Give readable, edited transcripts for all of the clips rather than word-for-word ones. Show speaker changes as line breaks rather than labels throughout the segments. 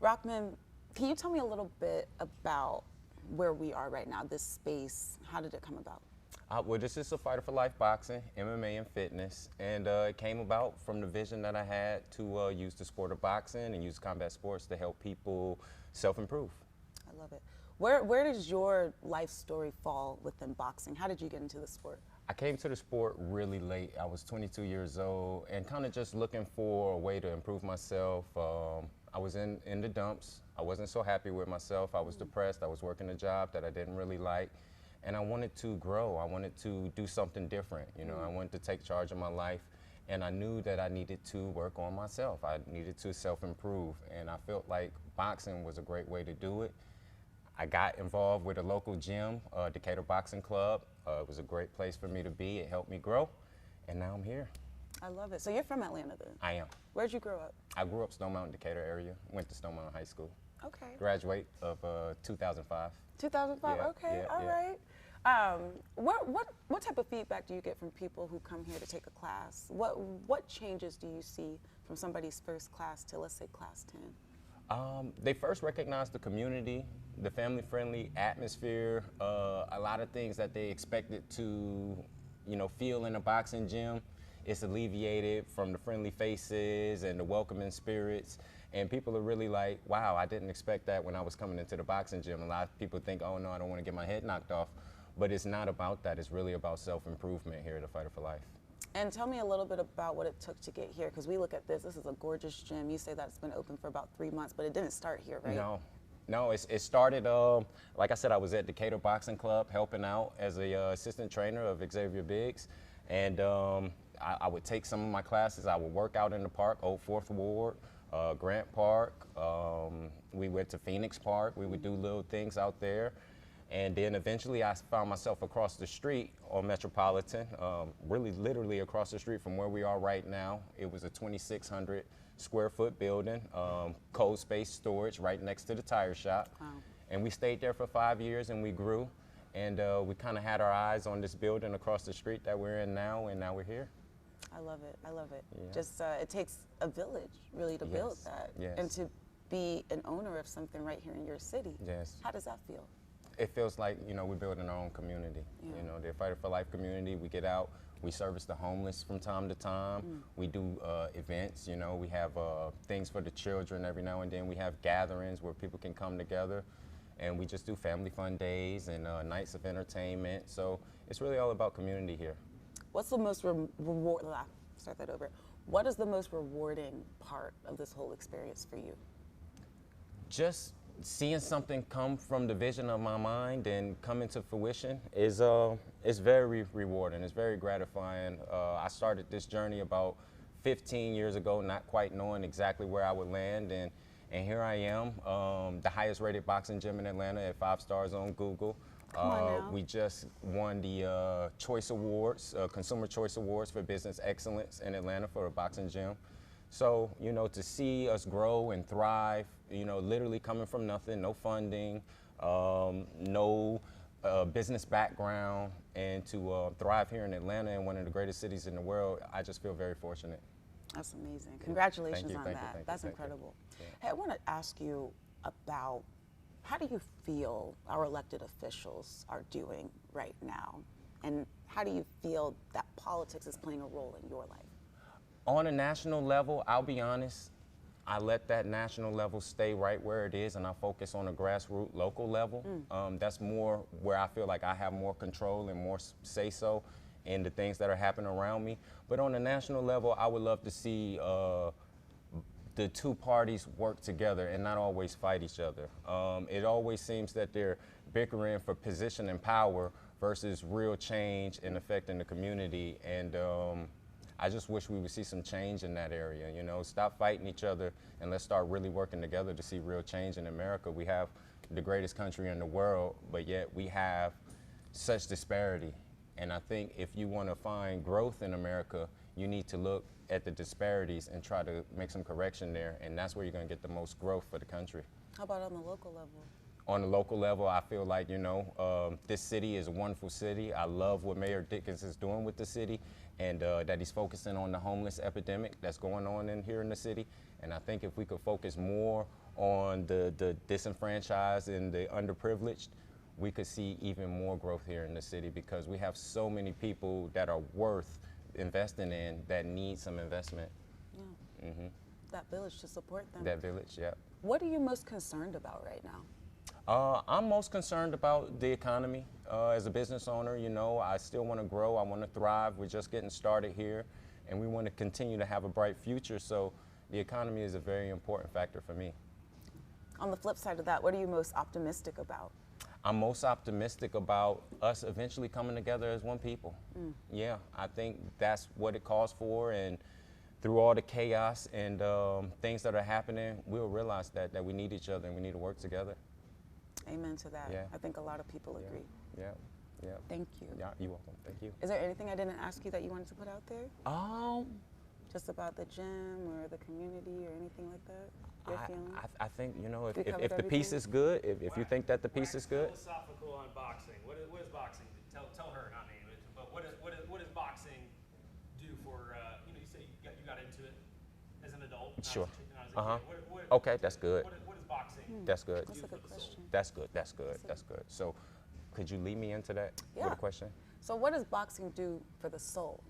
Rahman, can you tell me a little bit about where we are right now, this space? How did it come about?
Well, this is a Fighter for Life boxing, MMA, and fitness, and it came about from the vision that I had to use the sport of boxing and use combat sports to help people self-improve.
I love it. Where does your life story fall within boxing? How did you get into the sport?
I came to the sport really late. I was 22 years old and kind of just looking for a way to improve myself. I was in the dumps. I wasn't so happy with myself. I was depressed. I was working a job that I didn't really like. And I wanted to grow. I wanted to do something different. You know, I wanted to take charge of my life. And I knew that I needed to work on myself. I needed to self-improve. And I felt like boxing was a great way to do it. I got involved with a local gym, Decatur Boxing Club. It was a great place for me to be. It helped me grow, and now I'm here.
I love it. So you're from Atlanta then?
I am.
Where'd you grow up?
I grew up Stone Mountain, Decatur area. Went to Stone Mountain High School.
Okay.
Graduate of 2005.
2005.
Yeah,
Okay.
yeah,
All
yeah.
right. What type of feedback do you get from people who come here to take a class? What changes do you see from somebody's first class to, let's say, class 10?
They first recognized the community, the family-friendly atmosphere, a lot of things that they expected to, feel in a boxing gym. It's alleviated from the friendly faces and the welcoming spirits. And people are really like, wow, I didn't expect that when I was coming into the boxing gym. A lot of people think, oh no, I don't want to get my head knocked off. But it's not about that. It's really about self-improvement here at the Fighter for Life.
And tell me a little bit about what it took to get here, because we look at this. This is a gorgeous gym. You say that it's been open for about 3 months, but it didn't start here, right?
No, it started, like I said, I was at Decatur Boxing Club helping out as a assistant trainer of Xavier Biggs. And I would take some of my classes. I would work out in the park, Old Fourth Ward, Grant Park. We went to Phoenix Park. We would do little things out there. And then eventually I found myself across the street on Metropolitan, really literally across the street from where we are right now. It was a 2,600 square foot building, cold space storage right next to the tire shop.
Wow.
And we stayed there for 5 years and we grew. And we kind of had our eyes on this building across the street that we're in now, and now we're here.
I love it. I love it.
Yeah.
Just it takes a village really to build that, and to be an owner of something right here in your city.
Yes.
How does that feel?
It feels like, we're building our own community.
Yeah.
The Fighter for Life community, we get out, we service the homeless from time to time. We do events, we have things for the children every now and then. We have gatherings where people can come together, and we just do family fun days and nights of entertainment. So it's really all about community here.
What's the most start that over. What is the most rewarding part of this whole experience for you?
Just seeing something come from the vision of my mind and come into fruition is very rewarding. It's very gratifying. I started this journey about 15 years ago, not quite knowing exactly where I would land, and here I am, the highest rated boxing gym in Atlanta at 5 stars on Google.
Come on now.
We just won the Choice Awards, Consumer Choice Awards for Business Excellence in Atlanta for a boxing gym. So, to see us grow and thrive, literally coming from nothing, no funding, no business background, and to thrive here in Atlanta, in one of the greatest cities in the world, I just feel very fortunate.
That's amazing. Congratulations on
thank you,
that.
thank you,
That's
thank you.
incredible.
Yeah.
Hey, I want to ask you about how do you feel our elected officials are doing right now? And how do you feel that politics is playing a role in your life?
On a national level, I'll be honest, I let that national level stay right where it is, and I focus on a grassroots local level. That's more where I feel like I have more control and more say-so in the things that are happening around me. But on a national level, I would love to see the two parties work together and not always fight each other. It always seems that they're bickering for position and power versus real change and affecting the community. And I just wish we would see some change in that area. Stop fighting each other and let's start really working together to see real change in America. We have the greatest country in the world, but yet we have such disparity. And I think if you want to find growth in America, you need to look at the disparities and try to make some correction there, and that's where you're going to get the most growth for the country.
How about on the local level?
On the local level, I feel like, this city is a wonderful city. I love what Mayor Dickens is doing with the city, and that he's focusing on the homeless epidemic that's going on here in the city. And I think if we could focus more on the disenfranchised and the underprivileged, we could see even more growth here in the city because we have so many people that are worth investing in that need some investment.
Yeah. That village to support them.
That village, yeah.
What are you most concerned about right now?
I'm most concerned about the economy. As a business owner, you know, I still want to grow. I want to thrive. We're just getting started here, and we want to continue to have a bright future. So the economy is a very important factor for me.
On the flip side of that, what are you most optimistic about?
I'm most optimistic about us eventually coming together as one people. Yeah, I think that's what it calls for, and through all the chaos and things that are happening, we'll realize that we need each other and we need to work together.
Amen to that.
Yeah.
I think a lot of people agree.
Yeah, yeah.
Thank you.
Yeah, you're welcome. Thank you.
Is there anything I didn't ask you that you wanted to put out there? Just about the gym or the community or anything like that? Your feelings?
I think, you know,
We covered
if the piece
everything?
is good, if you think that the piece is good.
Philosophical on boxing. What is boxing? Tell her, not me. But what does boxing do for you know? You say you got into it as an adult.
Sure.
Not as a kid.
Okay, that's good.
What is boxing?
That's good.
That's a good question.
That's good. That's good. That's good. So, could you lead me into that with
Yeah.
a question?
So what does boxing do for the soul?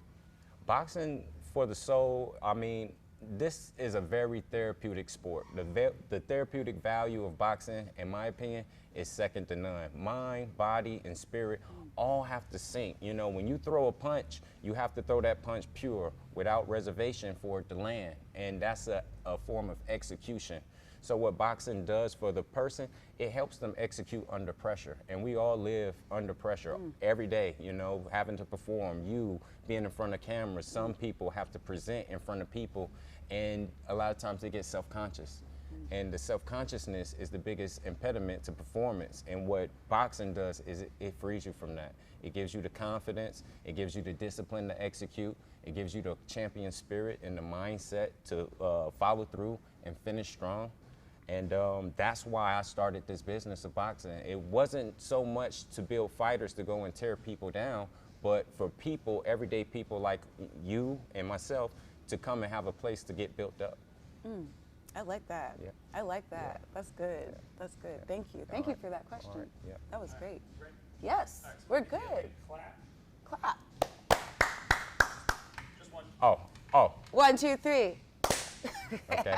Boxing for the soul, I mean, this is a very therapeutic sport. The therapeutic value of boxing, in my opinion, is second to none. Mind, body, and spirit all have to sync. You know, when you throw a punch, you have to throw that punch pure, without reservation for it to land. And that's a form of execution. So what boxing does for the person, it helps them execute under pressure. And we all live under pressure every day, you know, having to perform, you being in front of cameras. Some people have to present in front of people, and a lot of times they get self-conscious. And the self-consciousness is the biggest impediment to performance. And what boxing does is it frees you from that. It gives you the confidence, it gives you the discipline to execute, it gives you the champion spirit and the mindset to follow through and finish strong. And that's why I started this business of boxing. It wasn't so much to build fighters to go and tear people down, but for people, everyday people like you and myself, to come and have a place to get built up.
I like that.
Yeah.
I like that. That's good.
Yeah.
That's good. Thank you. Thank you for that question.
All right. Yeah.
That was great.
Great.
Yes,
All right, so
we're
give you a
good.
big Clap.
Clap.
Just one.
Oh,
1, 2, 3.
okay. All
That'd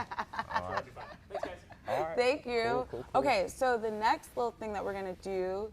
right.
be fine. Thanks, guys.
All right.
Thank you.
Cool, cool, cool.
Okay, so the next little thing that we're gonna do